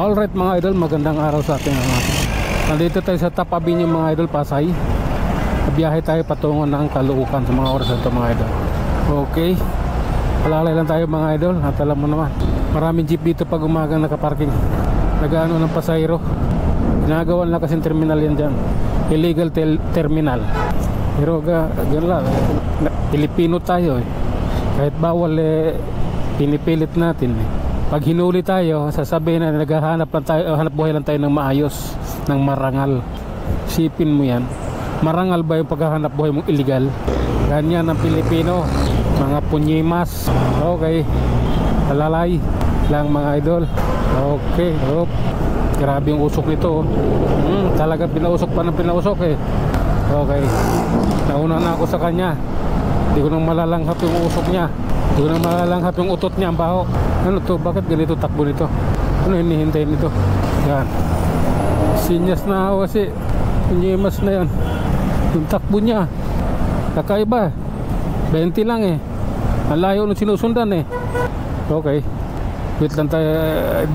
Alright mga idol, magandang araw sa ating mga. Nandito tayo sa Top Avenue mga idol, Pasay. Biyahe tayo patungo ng Caloocan sa mga oras na ito mga idol. Okay, palalay lang tayo mga idol. At alam mo naman, maraming jeep dito pag umagang nakaparking. Nagaano ng pasahero. Ginagawan lang kasing terminal yan dyan, illegal terminal. Pero gano'n lang, Pilipino tayo eh. Kahit bawal pinipilit natin eh. Pag hinuli tayo, sasabihin na naghahanap lang tayo, hanap buhay lang tayo ng maayos, ng marangal. Sipin mo yan, marangal ba yung paghahanap buhay mong illegal? Ganyan ang Pilipino, mga punyimas. Okay, alalay lang mga idol. Okay, grabe yung usok nito. Talagang pinausok pa ng pinausok eh. Okay, nauna na ako sa kanya. Hindi ko nang malalanghap yung usok niya. Hindi ko nang malalanghap yung utot niya, ang baho. Ano to? Bakit ganito takbo nito? Ano hinihintay nito? Yan, sinyas na ako kasi punyimas na yan. Yung takbo niya kakaiba, 20 lang eh. Ang layo nung sinusundan eh. Okay, wait lang tayo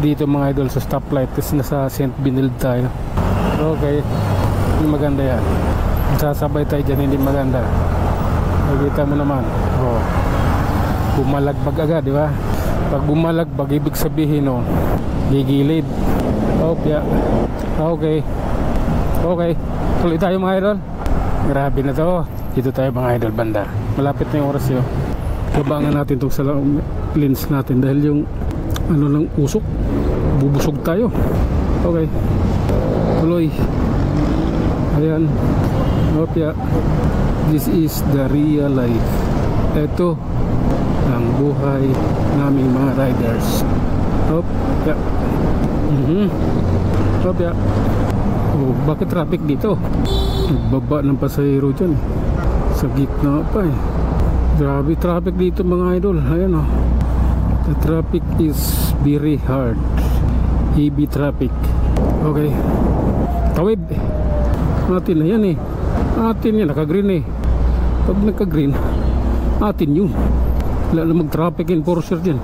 dito mga idol sa stoplight kasi nasa St. Benilde tayo. Okay, hindi maganda yan. Sasabay tayo dyan, hindi maganda. Nakikita mo naman, bumalagbag agad, di ba? Pag bumalagbag, ibig sabihin gigilid. Okay, tuloy tayo mga idol. Grabe na to. Dito tayo mga idol, banda. Malapit na yung oras yun. Kabangan natin itong sa lens natin dahil yung lang usok, bubusog tayo. Okay, tuloy. Ayan, this is the real life. Ito ang buhay naming mga riders. Bakit traffic dito? Nagbaba ng pasahero dyan sa gitna pa eh. Grabe traffic dito mga idol. Ayan the traffic is very hard, heavy traffic. Okay, tawid natin na yan eh. Atin yan, naka-green eh. Pag naka-green, atin yun. Wala na mag-traffic enforcer dyan.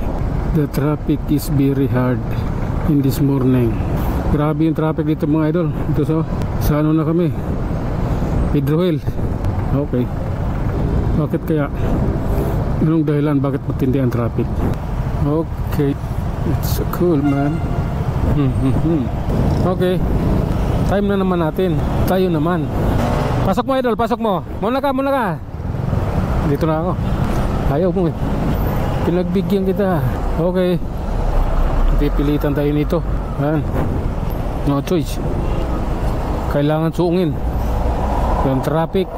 The traffic is very hard in this morning. Grabe yung traffic dito mga idol. Dito sa ano na kami, Pedro Hill. Okay, bakit kaya? Anong dahilan bakit matindi ang traffic? Okay, it's so cool man. Okay, time na naman natin. Tayo naman. Pasok mo idol, pasok mo. Muna ka. Dito na ako. Ayaw mo eh. Pinagbigyan kita. Okay, pipilitan tayo nito. Ayan, no choice. Kailangan suungin yung traffic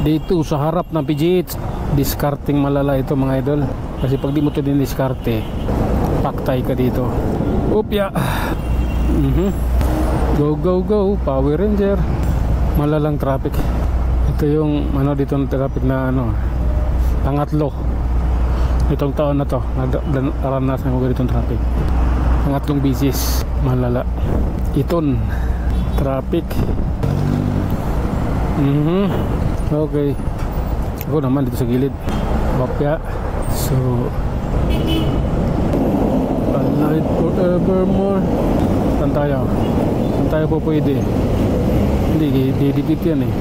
dito sa harap ng PGH. Discarding malala ito mga idol. Kasi pag di mo ito din-discarte, paktay ka dito. Upya. Go Power Ranger. Malalang traffic. Ito yung dito ng traffic na pangatlo itong taon na to. Naranasan ko ganitong traffic. Pangatlong bisis. Malala iton traffic. Okay, ako naman dito sa gilid. Bapya. So alive forevermore. Saan tayo po pwede? Hindi didikit yan eh.